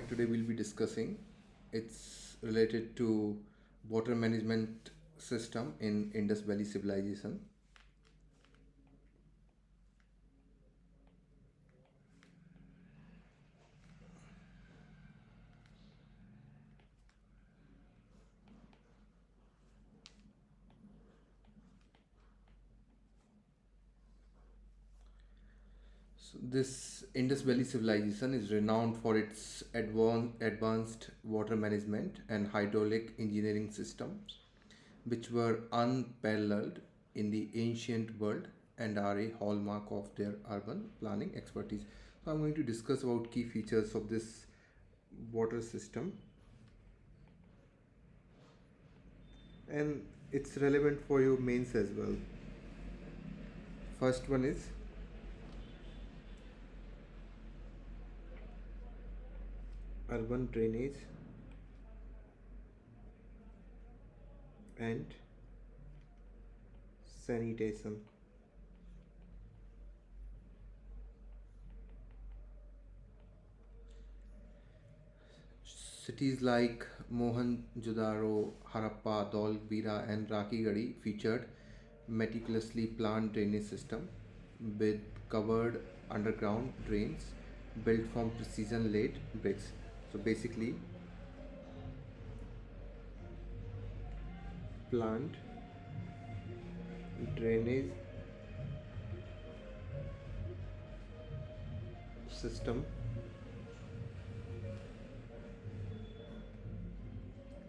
today we'll be discussing. It's related to water management system in Indus Valley civilization. So this Indus Valley civilization is renowned for its advanced water management and hydraulic engineering systems, which were unparalleled in the ancient world and are a hallmark of their urban planning expertise. So I'm going to discuss about key features of this water system, and it's relevant for your mains as well. First one is urban drainage and sanitation. Cities like Mohenjo-daro, Harappa, Dholbira, and Rakhigarhi featured meticulously planned drainage system with covered underground drains built from precision-laid bricks. So basically, planned drainage system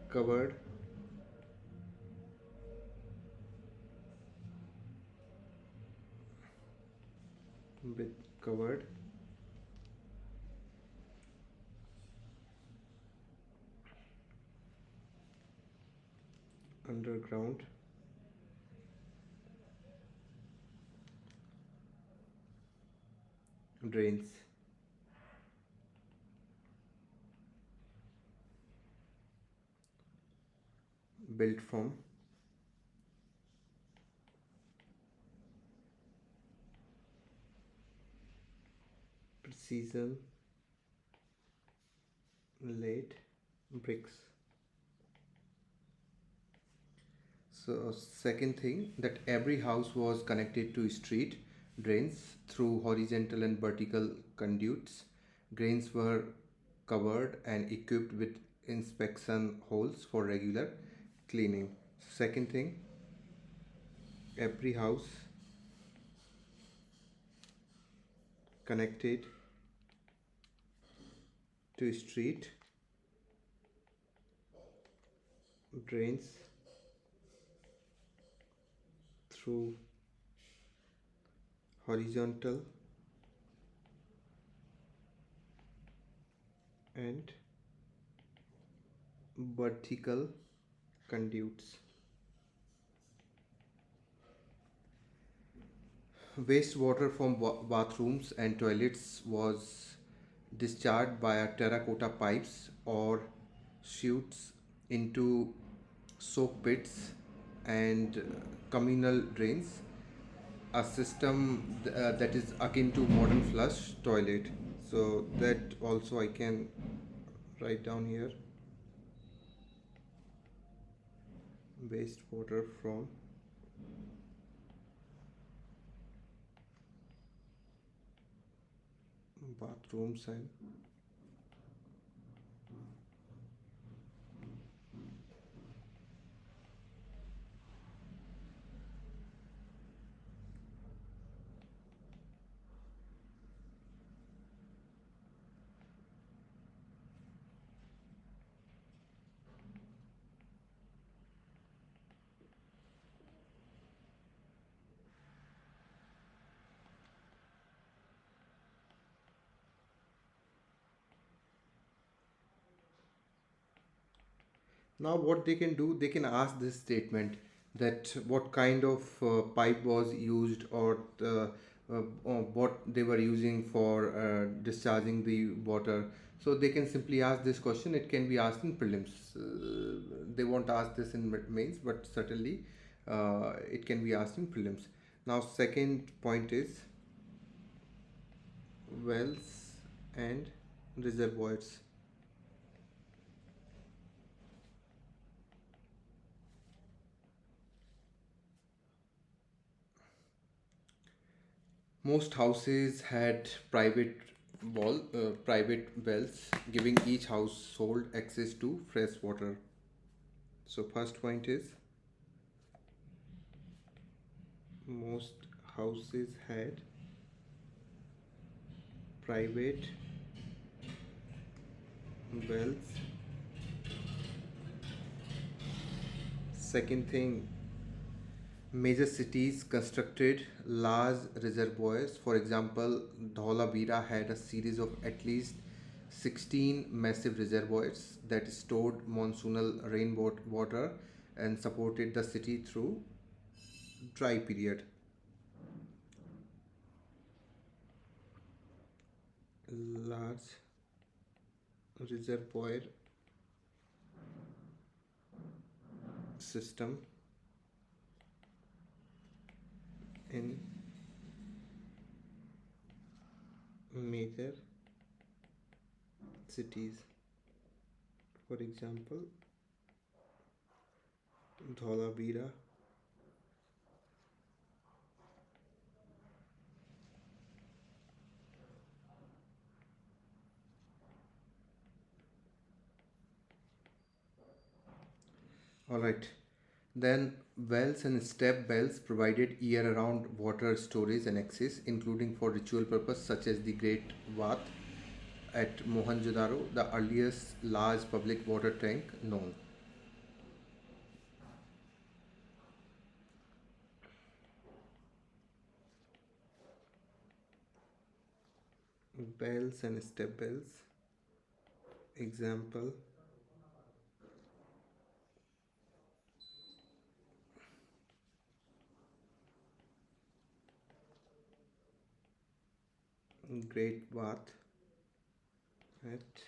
covered with covered underground drains built from precision laid bricks. So second thing, that every house was connected to street drains through horizontal and vertical conduits. Drains were covered and equipped with inspection holes for regular cleaning. Second thing, every house connected to street drains through horizontal and vertical conduits. Wastewater from bathrooms and toilets was discharged via terracotta pipes or chutes into soak pits and communal drains, a system that is akin to modern flush toilet. So that also I can write down here: wastewater from bathrooms and now what they can do, they can ask this statement that what kind of pipe was used, or what they were using for discharging the water. So they can simply ask this question. It can be asked in prelims. They won't ask this in mains, but certainly it can be asked in prelims. Now second point is wells and reservoirs. Most houses had private wells, giving each household access to fresh water. So first point is most houses had private wells. Second thing, major cities constructed large reservoirs. For example, Dholavira had a series of at least 16 massive reservoirs that stored monsoonal rainwater and supported the city through dry period. Large reservoir system in major cities. For example, Dholavira. All right. Then wells and step wells provided year-round water storage and access, including for ritual purpose such as the Great Bath at Mohenjo-daro, the earliest large public water tank known. Wells and step wells. Example: Great Bath at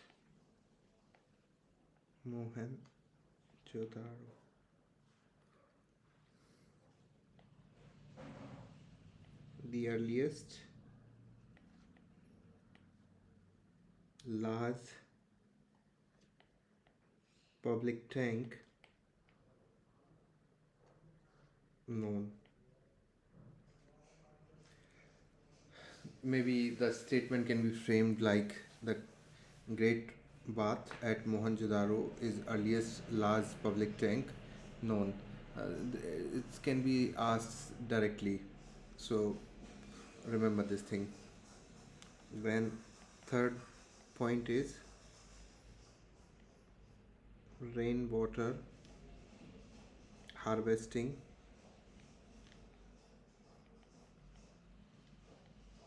Mohenjo-daro. The earliest large public tank known. Maybe the statement can be framed like the Great Bath at Mohenjo-daro is earliest large public tank known. It can be asked directly. So remember this thing. When third point is rainwater harvesting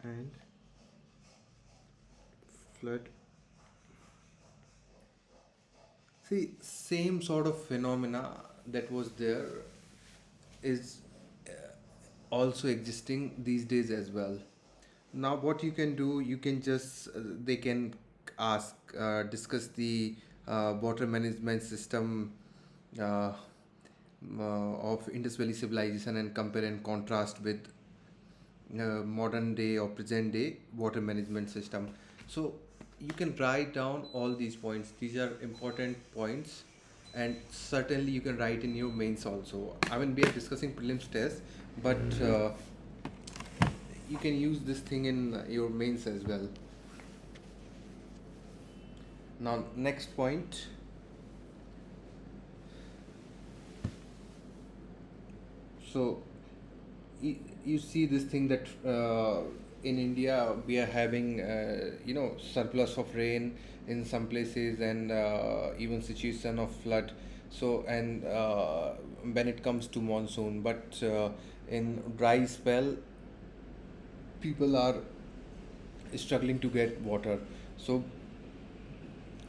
and flood. See, same sort of phenomena that was there is also existing these days as well. Now, what you can do, you can just they can ask, discuss the water management system uh, of Indus Valley civilization and compare and contrast with modern day or present day water management system. So you can write down all these points. These are important points, and certainly you can write in your mains also. I mean, we are discussing prelims test, but you can use this thing in your mains as well. Now, next point. So you see this thing that in India we are having surplus of rain in some places, and even situation of flood. So and when it comes to monsoon, but in dry spell people are struggling to get water. So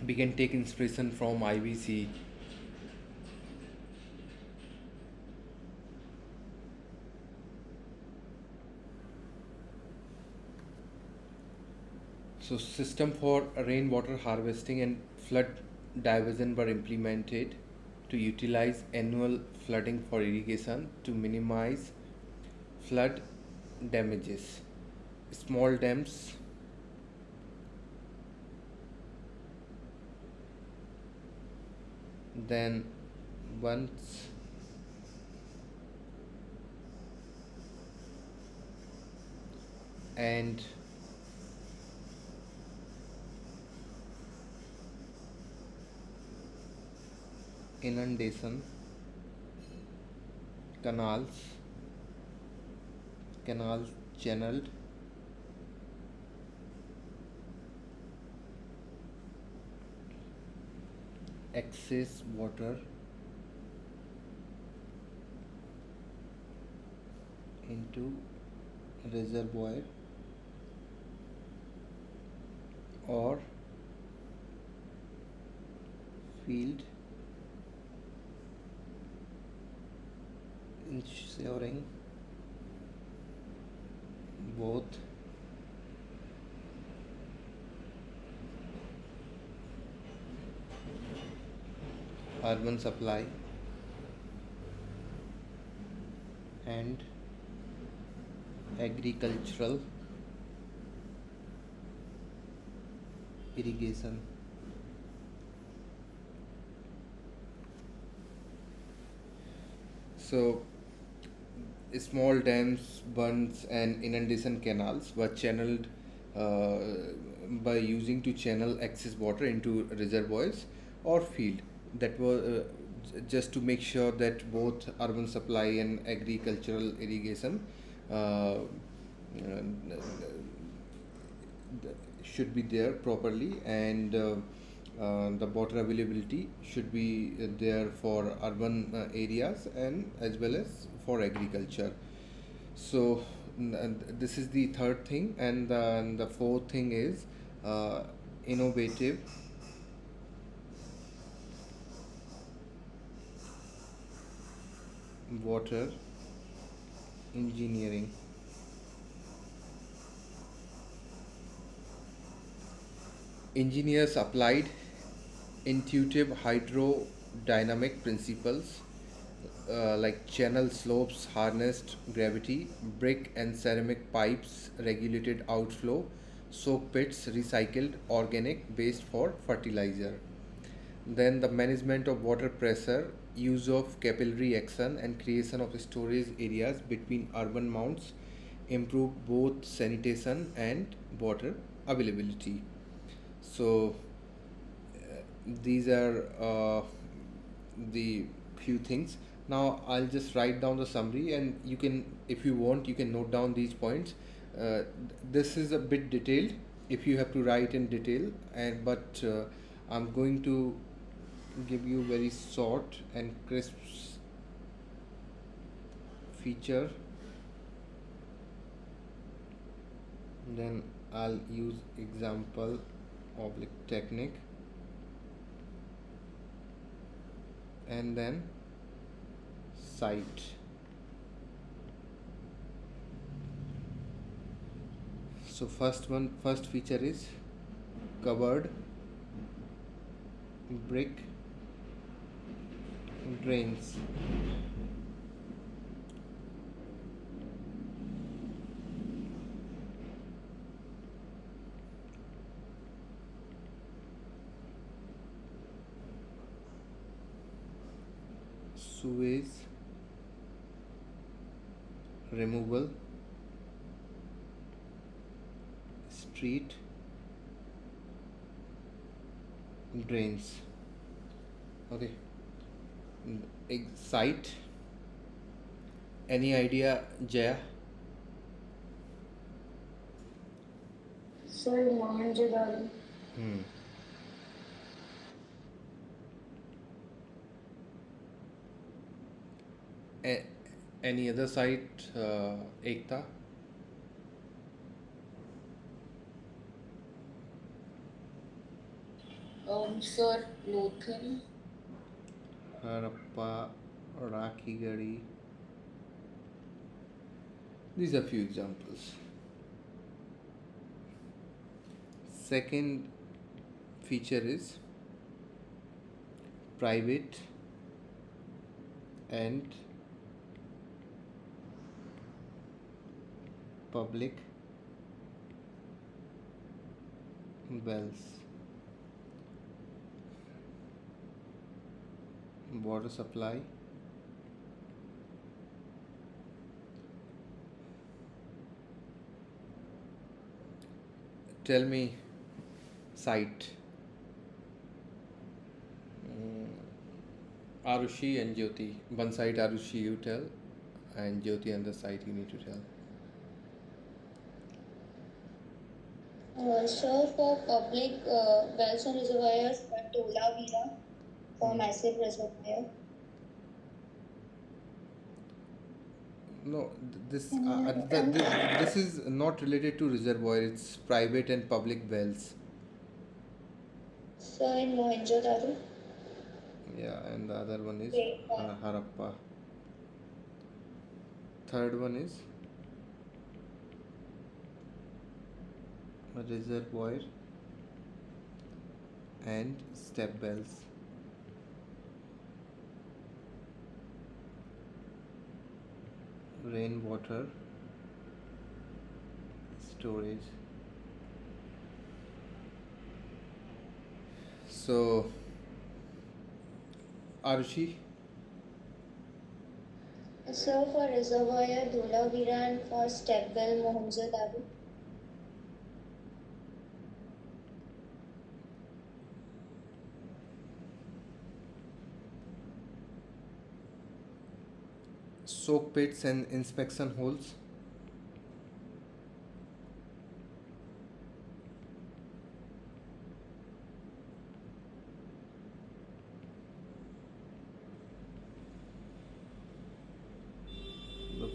we can take inspiration from IBC. So system for rainwater harvesting and flood diversion were implemented to utilize annual flooding for irrigation to minimize flood damages. Small dams, then once and inundation, canals, canals channeled, excess water into reservoir or field, ensuring both urban supply and agricultural irrigation. So, small dams, bunds, and inundation canals were channeled uh, by using to channel excess water into reservoirs or field. That was just to make sure that both urban supply and agricultural irrigation uh, should be there properly, and the water availability should be there for urban areas and as well as for agriculture. So this is the third thing, and the fourth thing is uh, innovative water engineering. Engineers applied intuitive hydrodynamic principles like channel slopes harnessed gravity, brick and ceramic pipes regulated outflow, soak pits recycled organic waste for fertilizer. Then the management of water pressure, use of capillary action, and creation of storage areas between urban mounds improve both sanitation and water availability. So these are the few things. Now I'll just write down the summary, and you can, if you want, you can note down these points. This is a bit detailed if you have to write in detail, and but I'm going to give you very short and crisp feature. Then I'll use example oblique technique, and then site. So first feature is covered brick drains. Sewage removal, street drains. Okay. Site. Any idea, Jaya? Sir, Mohenjo-daro. Hmm. A- any other site, Ekta? Sir, Lothal. Harappa, Rakhigadi. These are few examples. Second feature is private and public wells. Water supply, tell me site. Mm, Arushi and Jyoti. One side Arushi you tell, and Jyoti on the side you need to tell. Sir, for public wells and reservoirs, Dholavira for Hmm. massive reservoir. No, And this is not related to reservoir. It's private and public wells. sir, in Mohenjo-daro. Yeah, and the other one is Great one. Harappa. Third one is a reservoir and step wells. Rainwater storage. So, Arushi, Sir, for reservoir, Dholavira, and for step well, Mohenjo-daro. soak pits and inspection holes. The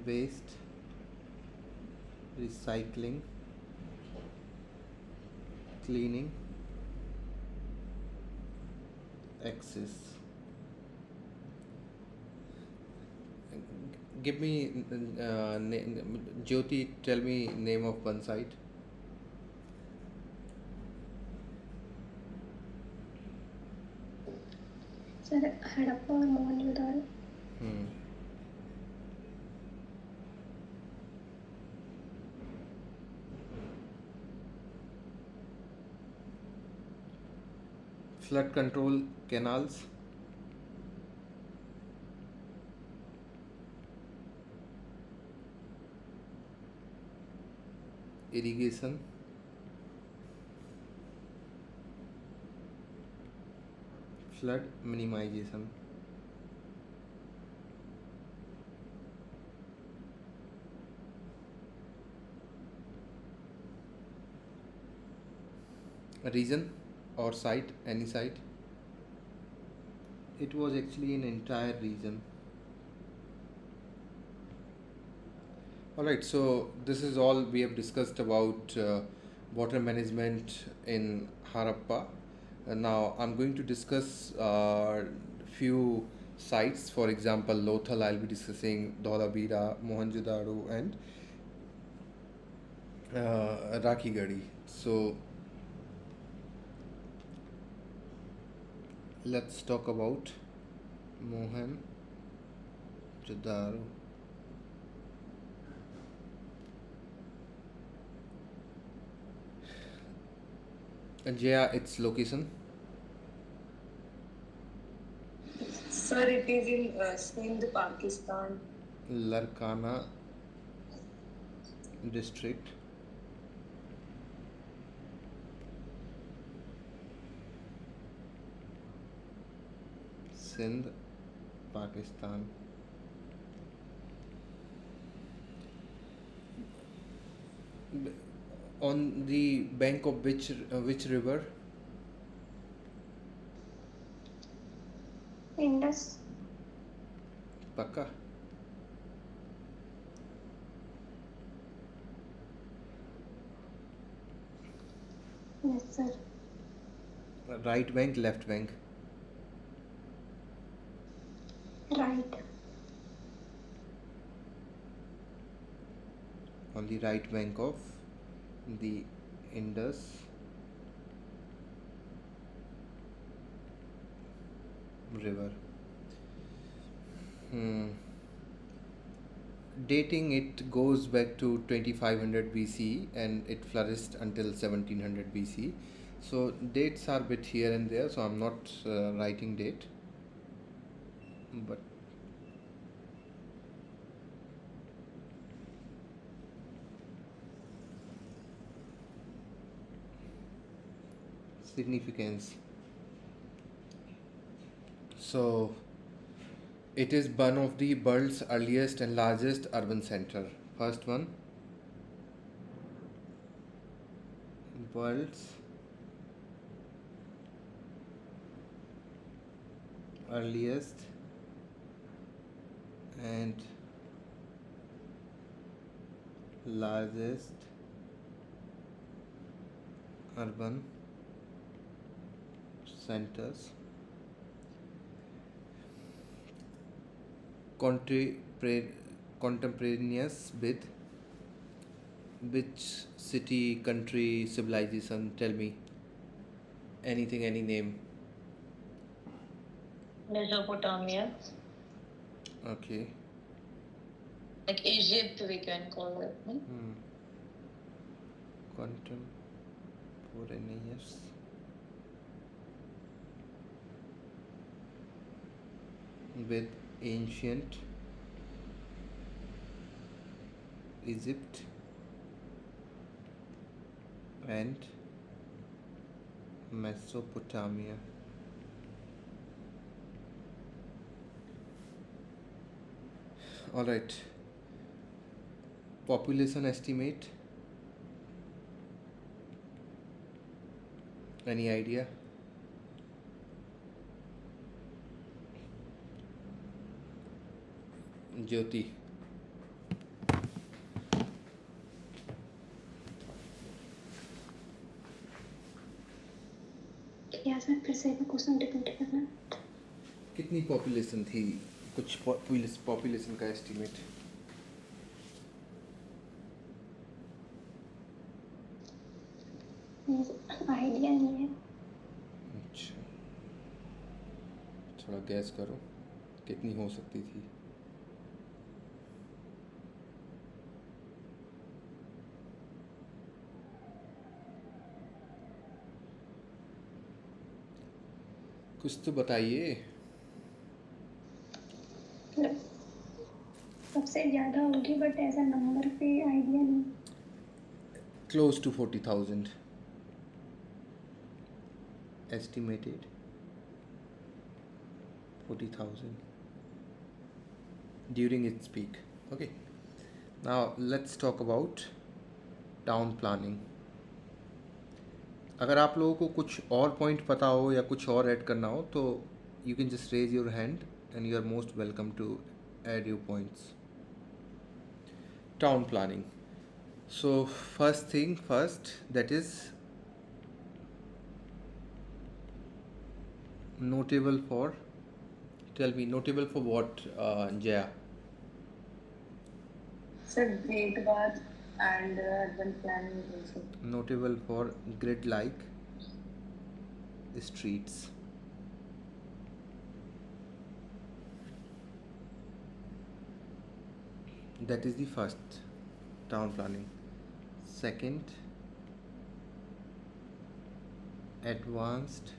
waste, recycling, cleaning, access. Give me Jyoti. Tell me name of one site. Sir, Harappa or Mohenjo-daro. Hmm. Flood control canals. Irrigation. Flood minimization. Region or site, any site. It was actually an entire region. All right, so this is all we have discussed about water management in Harappa. Now I'm going to discuss few sites. For example, Lothal. I'll be discussing Dholavira, Mohenjo-daro, and Rakhigarhi. So let's talk about Mohenjo-daro. And yeah, its location. Sir, it is in Sindh, Pakistan. Larkana district. Sindh, Pakistan. B- On the bank of which river? Indus. Pakka. Yes, sir. Right bank, left bank. Right. On the right bank of the Indus River. Hmm. Dating, it goes back to 2500 BC and it flourished until 1700 BC. So dates are bit here and there, so I'm not writing date, but significance. So it is one of the world's earliest and largest urban center. First one, world's earliest and largest urban centers. Contempora- Contemporaneous with which city, country, civilization? Tell me anything, any name. Mesopotamia. Okay. Like Egypt, we can call it. No? Contemporaneous with ancient Egypt and Mesopotamia. All right. Population estimate. Any idea? Jyoti. क्या sir फिर से question repeat करना कितनी population थी? कुछ population का estimate. Idea नहीं है अच्छा, थोड़ा गैस करो कितनी हो सकती थी. कुछ तो बताइए. मतलब सबसे ज़्यादा होगी बट ऐसा नंबर पे आइडिया नहीं Close to 40,000 estimated. 40,000 during its peak. Okay, now let's talk about town planning. अगर आप लोगों को कुछ और पॉइंट पता हो या कुछ और ऐड करना हो तो you can just raise your hand and you are most welcome to add your points. Town planning. So first thing first, that is notable for. Tell me, notable for what, Jaya? Sir, Great Bath and urban planning also. Notable for grid-like streets. That is the first town planning. Second, advanced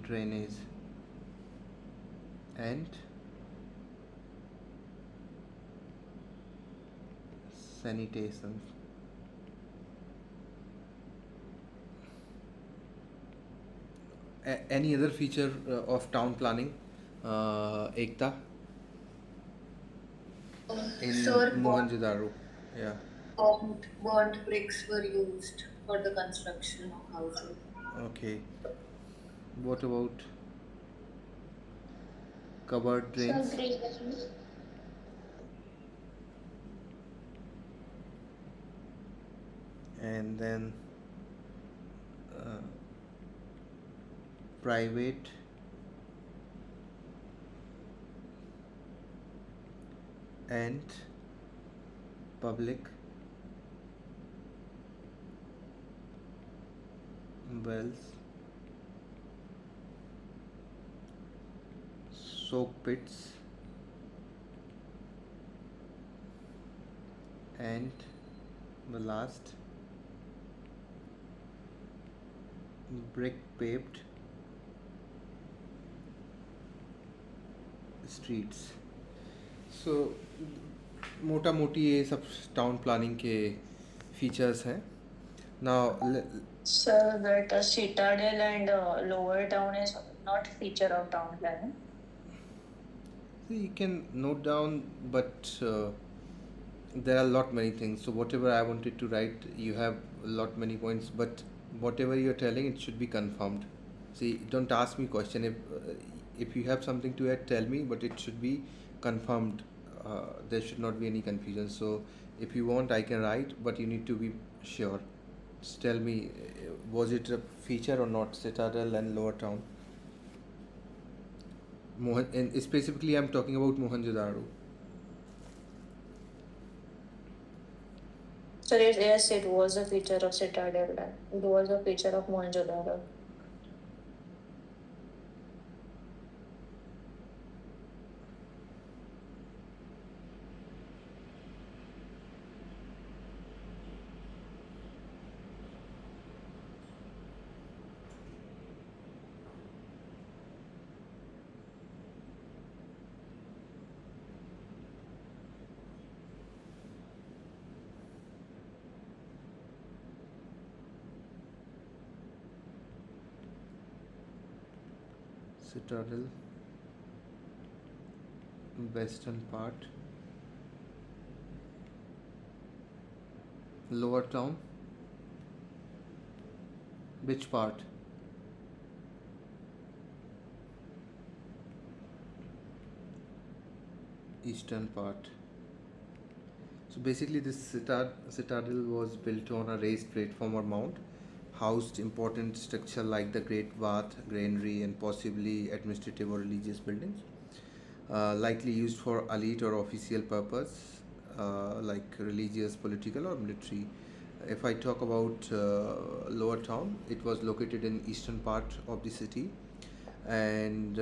drainage and sanitation. Any other feature of town planning, Ekta, in Sir, Mohenjo-daro? Yeah. burnt bricks were used for the construction of houses. Okay. What about covered Sir, drains? greenery. And then uh, private and public wells, soak pits, and the last, brick paved streets. सो मोटा मोटी ये सब town planning के features हैं. Now, So that Citadel and Lower Town is not feature of town planning. see, you can note down, but there are a lot many things. So whatever I wanted to write, you have a lot many points, but whatever you're telling, it should be confirmed. See, don't ask me question. If you have something to add, tell me, but it should be confirmed. There should not be any confusion. So if you want, I can write, but you need to be sure. Just tell me, was it a feature or not? Citadel and Lower Town. And specifically, I'm talking about Mohenjo-daro. So yes, it was a feature of Citadel and it was a feature of Mohenjo-daro. Citadel, western part, Lower Town, which part? Eastern part. So basically, this citadel was built on a raised platform or mount, housed important structure like the Great Bath, granary, and possibly administrative or religious buildings, likely used for elite or official purpose, like religious, political, or military. If I talk about Lower Town, it was located in eastern part of the city, and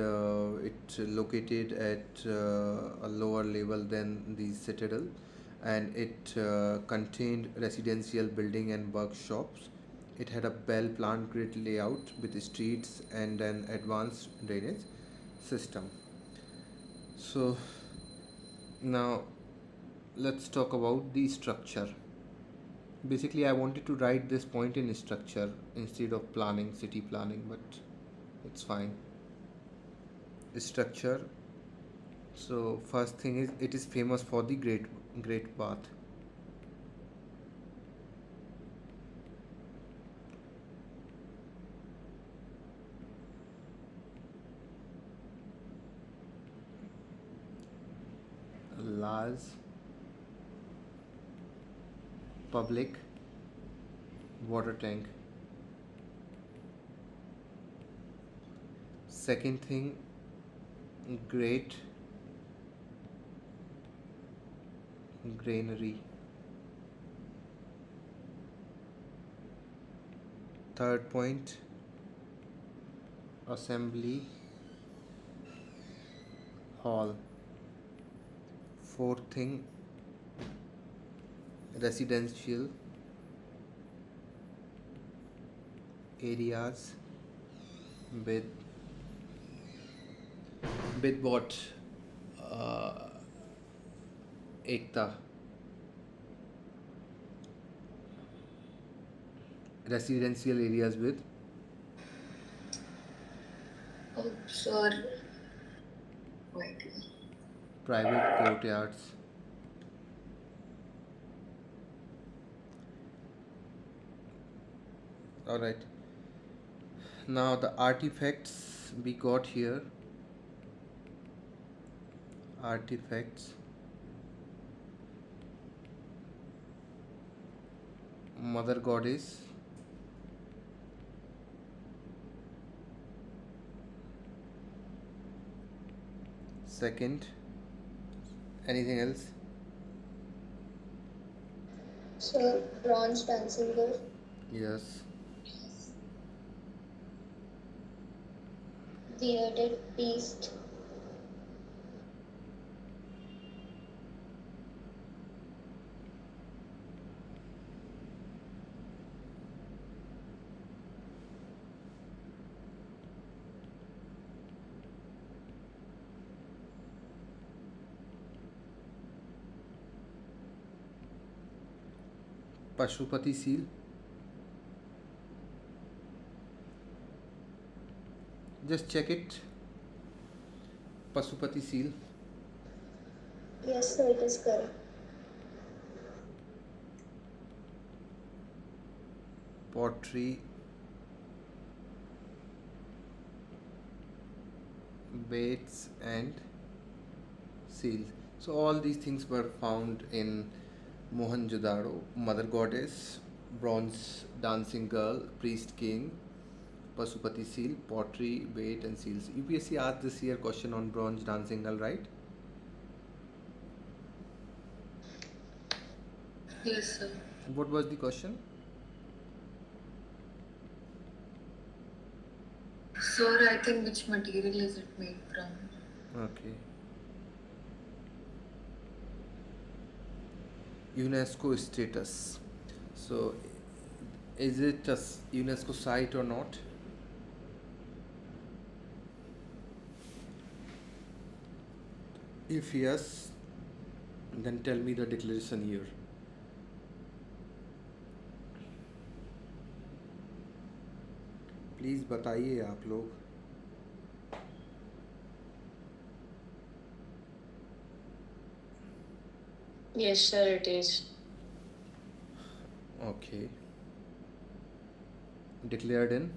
it located at a lower level than the citadel, and it contained residential building and workshops. It had a well planned grid layout with streets and an advanced drainage system. So now let's talk about the structure. Basically, I wanted to write this point in structure instead of planning, city planning, but it's fine. Structure. So first thing is it is famous for the Great Bath. Large public water tank. Second thing, great granary. Third point, assembly hall. Fourth thing, residential areas with what, uh, ekta, residential areas with Oh, sure. Wait. private courtyards. All right, now the artifacts we got here. Artifacts, mother goddess, second, anything else? So, bronze dancing. Yes. Bearded beast. Pashupati seal. Just check it. Pasupati seal. Yes, sir, it is correct. Pottery, baits, and seals. So all these things were found in Mohenjo-daro. Mother goddess, bronze dancing girl, priest king, Pasupati seal, pottery, bait, and seals. UPSC asked this year question on bronze dancing girl, right? Yes, sir. What was the question? Sir, I think which material is it made from? Okay. UNESCO status. So, is it a UNESCO site or not? If yes, then tell me the declaration year. Please बताइए आप लोग. Yes, sir, it is. Okay. Declared in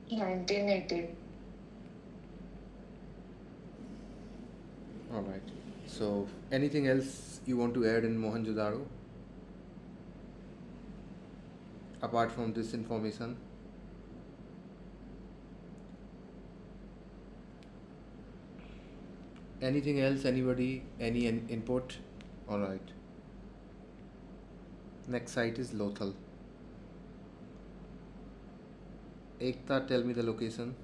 1980. all right. So anything else you want to add in Mohenjo-daro apart from this information? Anything else? Anybody? Any input? All right. Next site is Lothal. Ekta, tell me the location.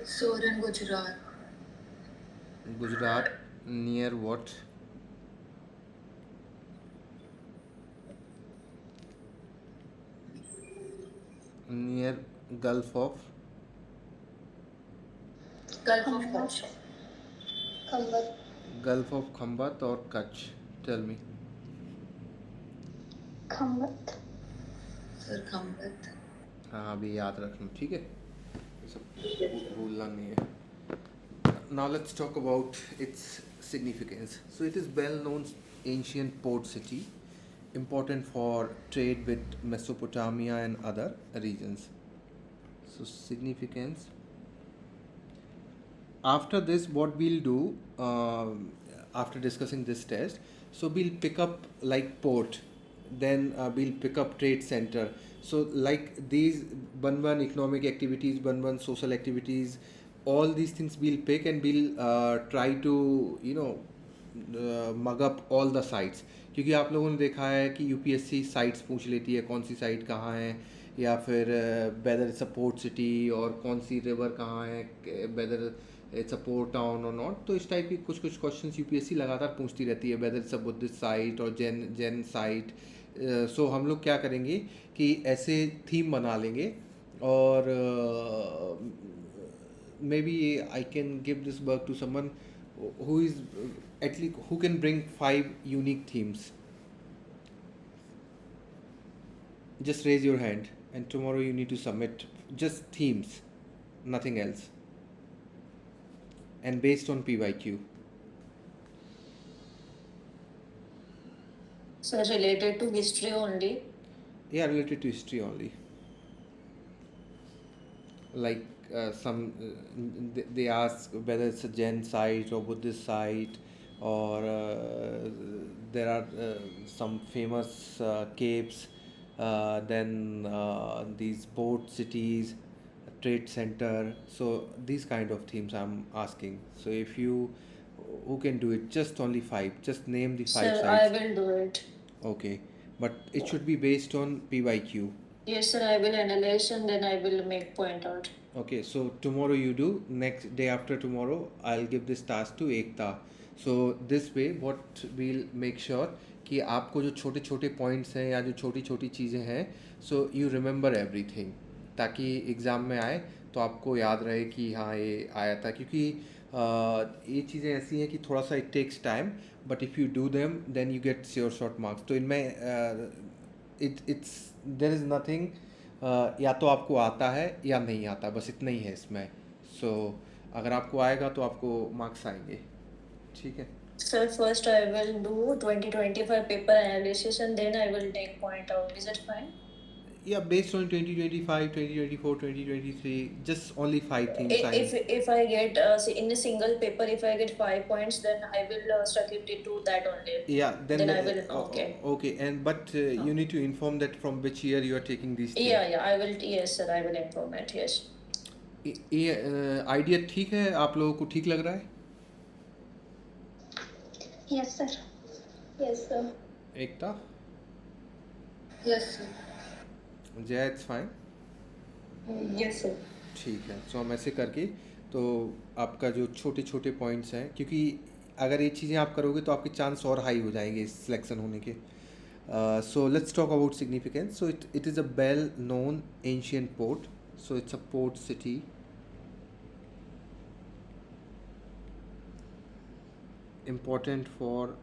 Sir, in Gujarat. Gujarat, near what? Near Gulf of Gulf of Kutch. Khambat. Gulf of Khambat or Kutch? Tell me. खम्बत. Sir, Khambat. हाँ अभी याद रखना ठीक है सब भूलना नहीं है. Now let's talk about its significance. So it is well known ancient port city, important for trade with Mesopotamia and other regions. So significance. After this, what we'll do after discussing this test, so we'll pick up like port, then we'll pick up trade center. So like these one economic activities, one social activities, all these things we'll pick and we'll try to mug up all the sites. क्योंकि आप लोगों ने देखा है कि UPSC sites पूछ लेती है कौन सी साइट कहाँ है या फिर whether it's a port city और कौन सी रिवर कहाँ है whether it's a port town और नॉट. तो इस टाइप की कुछ कुछ क्वेश्चंस यूपीएससी लगातार पूछती रहती है whether it's a Buddhist site और जैन साइट. सो हम लोग क्या करेंगे कि ऐसे थीम बना लेंगे और maybe I can give this work to someone who is at least who can bring 5 unique themes. Just raise your hand and tomorrow you need to submit just themes, nothing else, and based on PYQ. So related to history only. Yeah, related to history only. Like they ask whether it's a Jain site or Buddhist site or there are some famous capes, then these port cities, trade center. So these kind of themes I'm asking. So if you who can do it, just only 5, just name the 5 Sir, I sites. will do it. Okay, but it should be based on PYQ. Yes, sir, I will analyze and then I will make point out. Okay, so tomorrow you do, next day after tomorrow I'll give this task to Ekta. So this way what we'll make sure कि आपको जो छोटे छोटे points हैं या जो छोटी छोटी चीज़ें हैं सो यू रिमेंबर एवरीथिंग ताकि एग्ज़ाम में आए तो आपको याद रहे कि हाँ ये आया था. क्योंकि ये चीज़ें ऐसी हैं कि थोड़ा सा it takes time but if you do them then you get sure short marks. तो इनमें it's there is nothing या तो आपको आता है या नहीं आता, बस इतना ही है इसमें। सो अगर आपको आएगा तो आपको मार्क्स आएंगे, ठीक है। Sir, first I will do 2025 paper analysis and then I will take point out. Is it fine? या based on 2025, 2024, 2023, just only 5 things I. If I get in a single paper, if I get 5 points, then I will stuck it to that only. Yeah, then Then I will okay. okay, and but you need to inform that from which year you are taking these things. Yeah, I will. Yes, sir, I will inform it. Yes. ये idea ठीक है, आप लोगों को ठीक लग रहा है? Yes sir. Yes, sir. एकता, Yes, sir. जय, इट्स फाइन। Yes, sir. ठीक है, सो हम ऐसे करके तो आपका जो छोटे छोटे पॉइंट्स हैं, क्योंकि अगर ये चीज़ें आप करोगे तो आपके चांस और हाई हो जाएंगे सिलेक्शन होने के। So let's talk about significance. So it is a well known ancient port, so it's a port city important for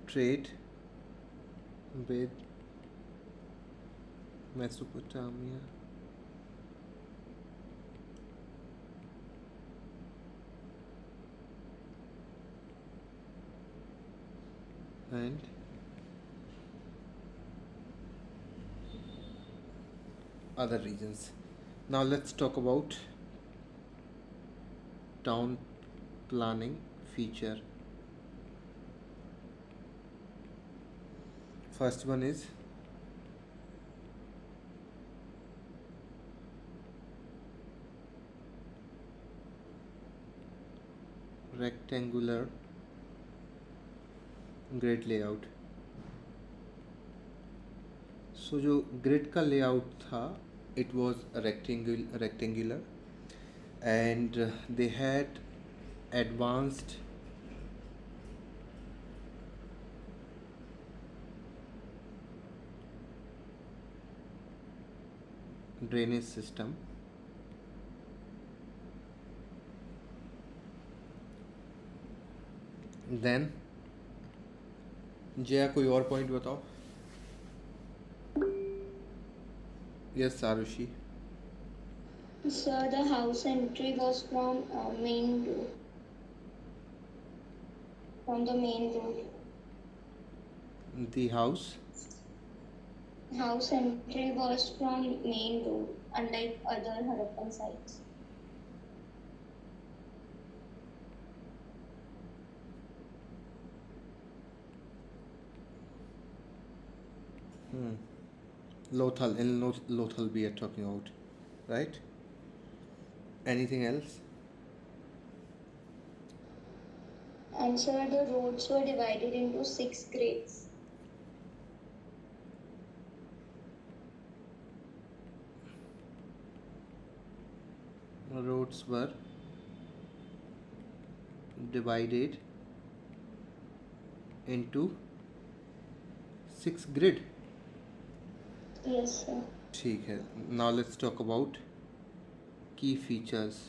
trade with Mesopotamia and other regions. Now let's talk about town planning feature. First one is rectangular grid layout. So जो grid का layout था, it was rectangular and they had advanced drainage system. Then Jaya कोई और point बताओ। Yes Arushi. Sir, the house entry was from main road. From the main road. The house House entry was from main road, unlike other Harappan sites. Lothal, in Lothal we are talking about, right? Anything else? And sir, the roads were divided into 6 grades. Roads were divided into 6 grid. Yes, sir. ठीक है, now let's talk about key features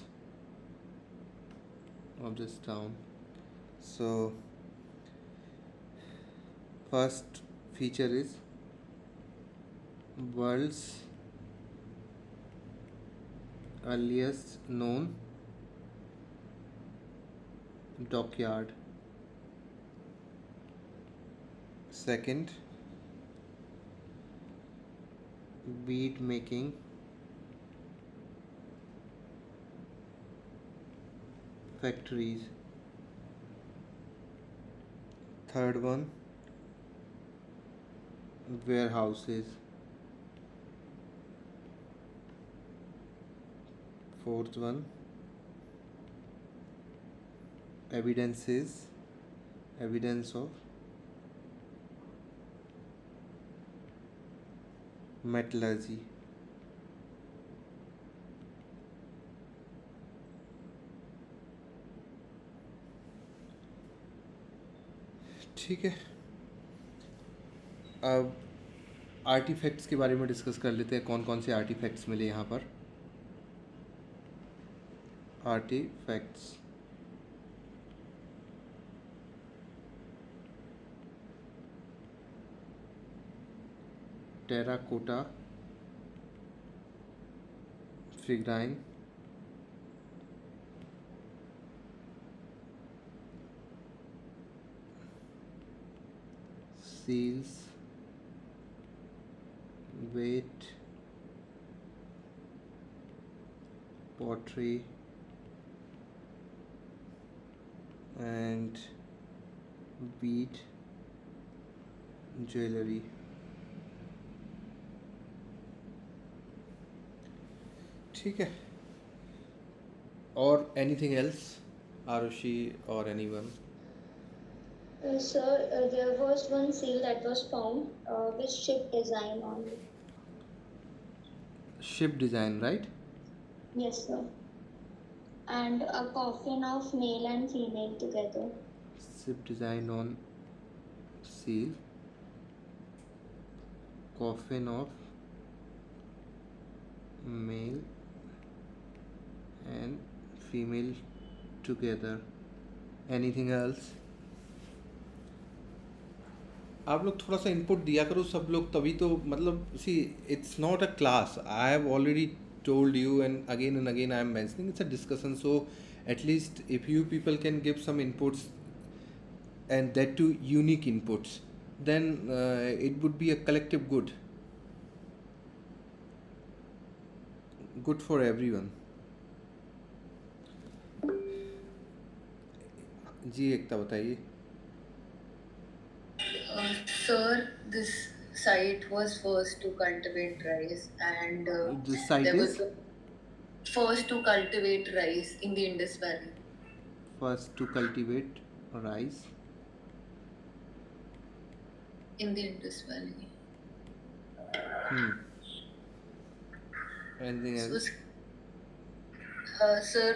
of this town. So first feature is world's earliest known dockyard. Second, bead making factories. Third one, warehouses. Fourth one, evidence of metallurgy. ठीक है, अब artefacts के बारे में discuss कर लेते हैं। कौन कौन से आर्टिफैक्ट्स मिले यहाँ पर। Artefacts, terracotta figurine, seals, weight, pottery, and bead jewelry. ठीक है. Or anything else, Arushi or anyone? Sir, there was one seal that was found with ship design on it. Ship design, right? Yes, sir. And a coffin of male and female together. Ship design on seal, coffin of male and female together. Anything else? आप लोग थोड़ा सा input दिया करो सब लोग, तभी तो मतलब see it's not a class. I have already told you and again I am mentioning it's a discussion, so at least if you people can give some inputs and that too unique inputs, then it would be a collective good for everyone. जी एकता बताइए. Sir, this site was first to cultivate rice, and The site there was is the first to cultivate rice in the Indus Valley. first to cultivate rice. In the Indus Valley. Anything So, else? sir,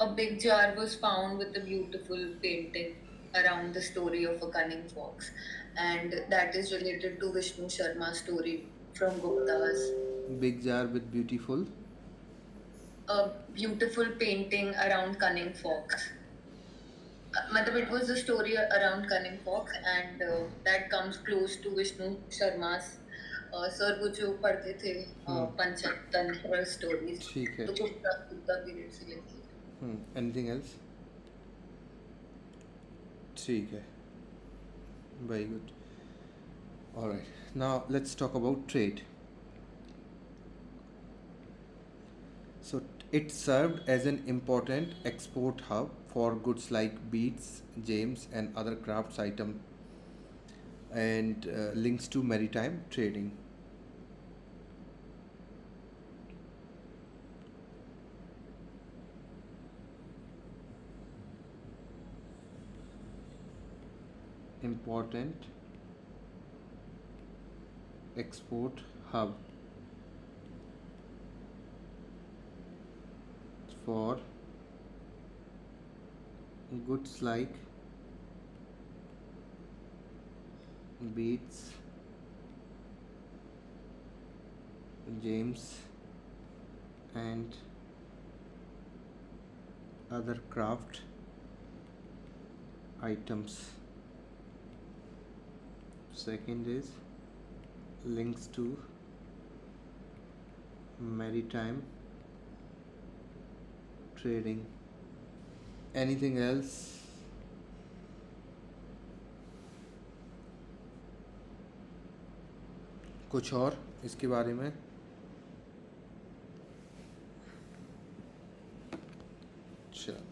a big jar was found with a beautiful painting around the story of a cunning fox, and that is related to Vishnu Sharma's story from Gupta's. Big jar with beautiful. A beautiful painting around cunning fox. Matlab, it was a story around cunning fox, and that comes close to Vishnu Sharma's. Sir वो जो पढ़ते थे Panchatantra stories, ठीक है. तो Gupta period से लेके. Anything else? ठीक है. Very good. Alright. Now let's talk about trade. So it served as an important export hub for goods like beads, gems, and other crafts items, and links to maritime trading. Important export hub for goods like beads, gems, and other craft items. Second is links to maritime trading. Anything else? कुछ और इसके बारे में? चलो.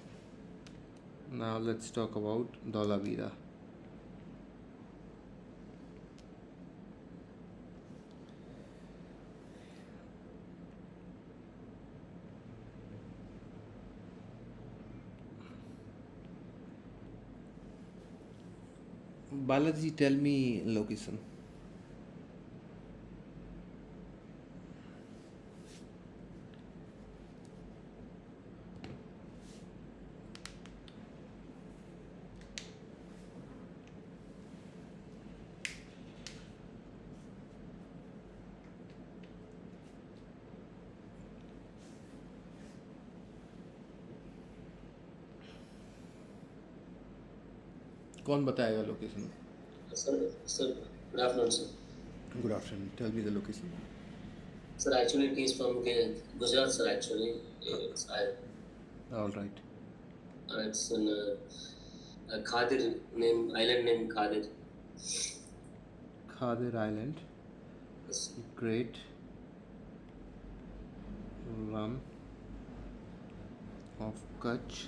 Now let's talk about Dholavira. Balaji, tell me location. कौन बताएगा location? Sir, good afternoon, sir. Good afternoon. Tell me the location. Sir, actually, it is from Gujarat, sir. Actually, All right. it's in a Khadir name, island named Khadir. Khadir Island. Yes. Great. Run of Kutch,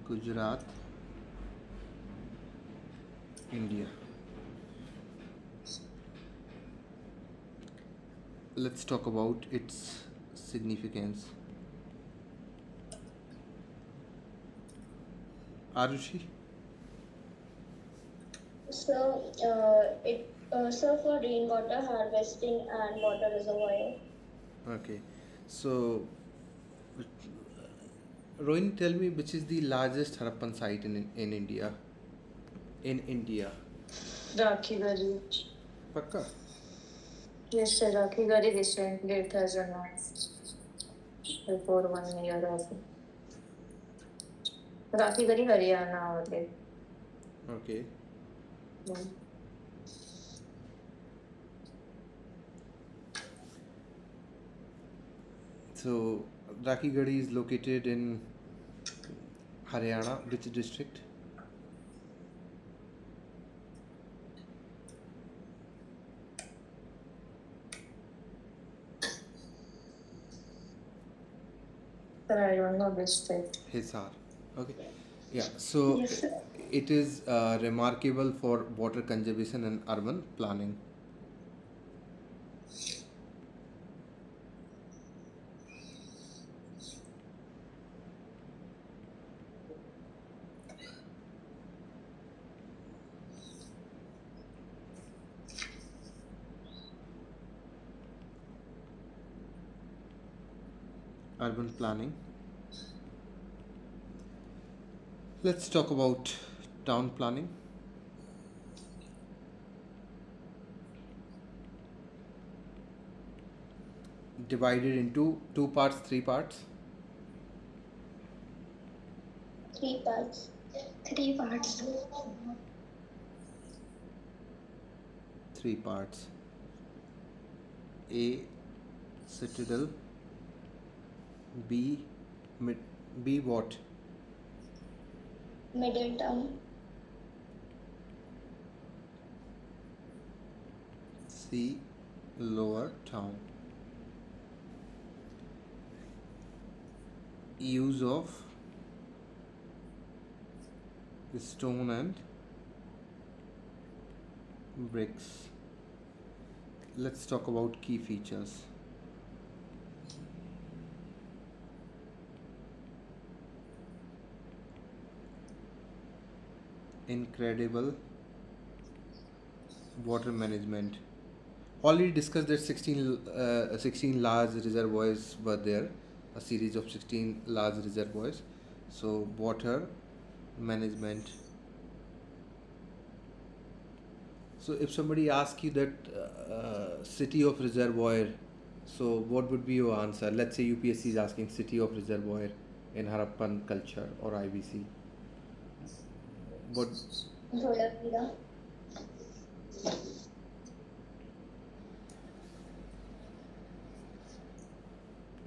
Gujarat, India. Let's talk about its significance. Arushi? So, it serve for rainwater harvesting and water reservoir. Okay. So, Rohini, tell me which is the largest Harappan site in India? In India. Rakhi Gari. Pakka? Yes, sir. Rakhi Gari recently it has announced before 1 year of Rakhi Gari Haryana only. Okay. Yeah. So, Rakhi Gadi is located in Haryana. Which district? Sir, I don't know this state. Hisar. Okay. Yeah. So, Yes, sir. it is remarkable for water conservation and urban planning. Urban planning. Let's talk about town planning. Divided into two parts, three parts. 3 parts. 3 parts. Three parts. A. Citadel. B. Mid. B. What? Middletown. C. Lower town. Use of stone and bricks. Let's talk about key features. Incredible water management. Already discussed that 16 large reservoirs were there, a series of 16 large reservoirs. So, water management. So, if somebody asks you that city of reservoir, so what would be your answer? Let's say UPSC is asking city of reservoir in Harappan culture or IBC. What? Dholavira.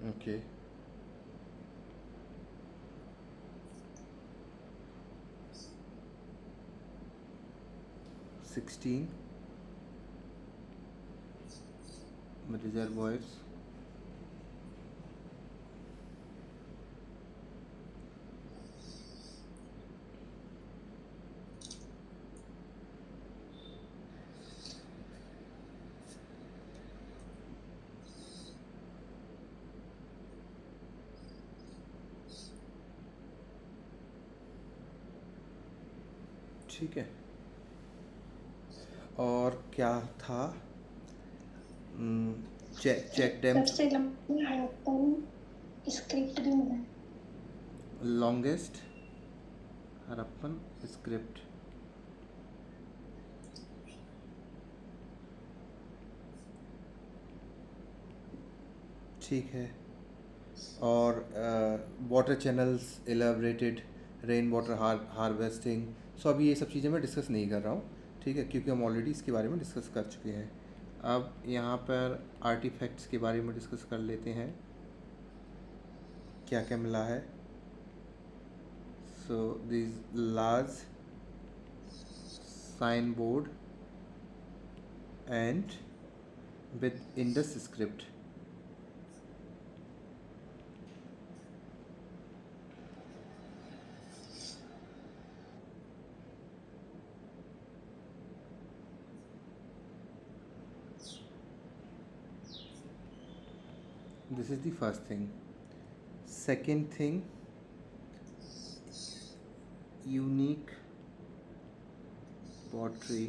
Okay. Sixteen reservoirs. ठीक है. और क्या था? Check dam. सबसे लंबी Harappan script भी मिला है। Longest Harappan script. ठीक है. और water channels elaborated rain water harvesting. So अभी ये सब चीज़ें मैं डिस्कस नहीं कर रहा हूँ. ठीक है, क्योंकि हम ऑलरेडी इसके बारे में डिस्कस कर चुके हैं। अब यहाँ पर आर्टिफैक्ट्स के बारे में डिस्कस कर लेते हैं, क्या क्या मिला है। So this large sign board and with Indus script. This is the first thing. Second thing, unique pottery.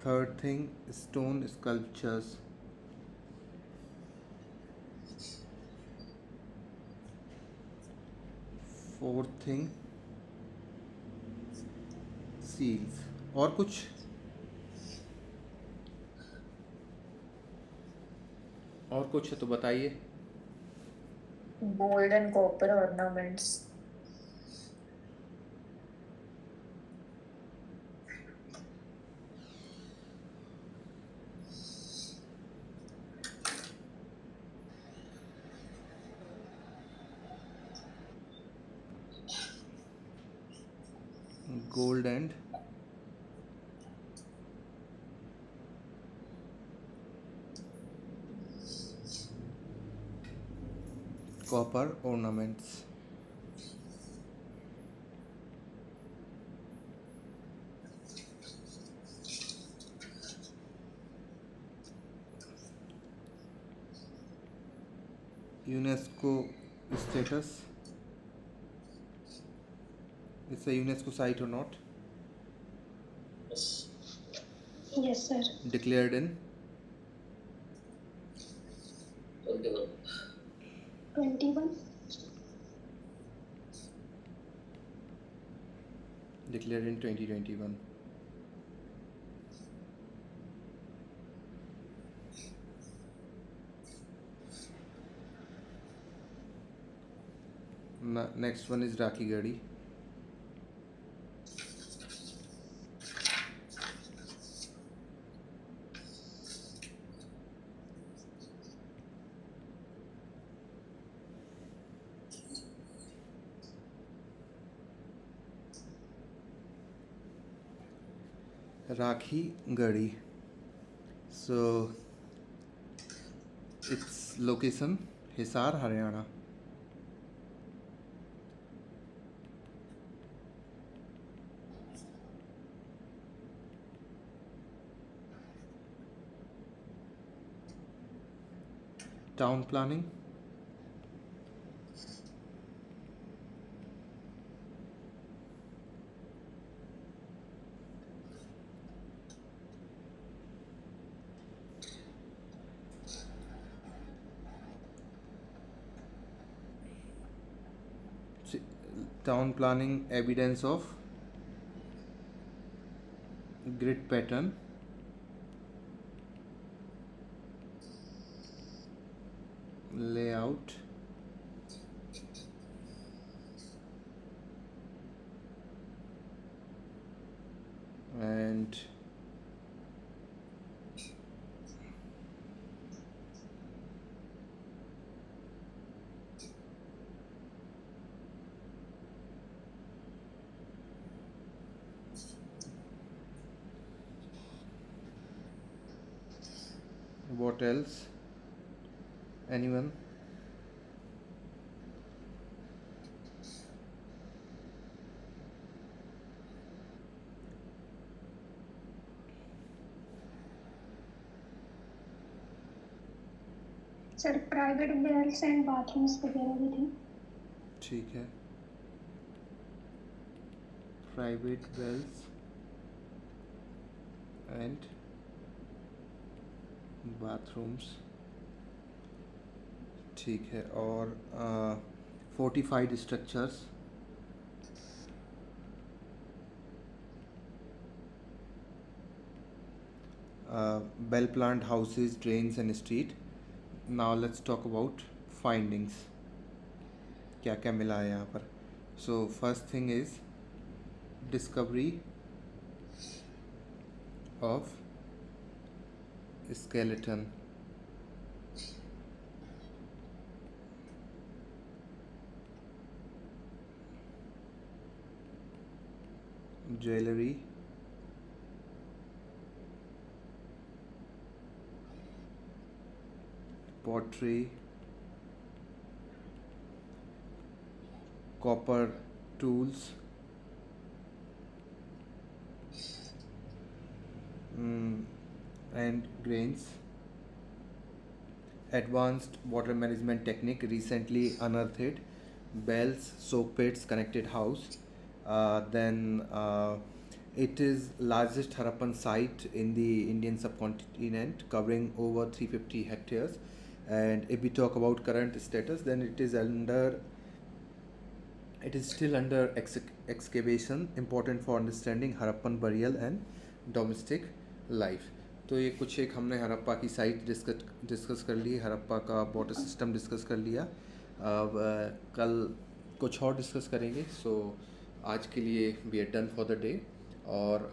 Third thing, stone sculptures. Fourth thing, seals. और कुछ? और कुछ है तो बताइए। Gold and copper ornaments. Gold and copper ornaments. UNESCO status. It's a UNESCO site or not? Yes. Yes, sir. Declared in 21. 21. declared in 2021. Next one is Rakhi Gadi. Rakhi Gadi. So its location Hisar, Haryana. Town planning. Town planning evidence of grid pattern, layout, and what else? Anyone? Sir private wells and bathrooms वगैरह भी थी। ठीक है, private wells and bathrooms, ठीक है। और fortified structures, well planned houses, drains and street. Now let's talk about findings. क्या क्या मिला है यहाँ पर? So first thing is discovery of skeleton. Jewelry, pottery, copper tools, and grains. Advanced water management technique recently unearthed. Bells, soak pits, connected house. Then it is largest Harappan site in the Indian subcontinent, covering over 350 hectares. And if we talk about current status, then it is still under excavation, important for understanding Harappan burial and domestic life. तो ये कुछ एक हमने हड़प्पा की site discuss कर ली, हड़प्पा का water system discuss कर लिया. अब कल कुछ और डिस्कस करेंगे. सो आज के लिए we are done for the day. और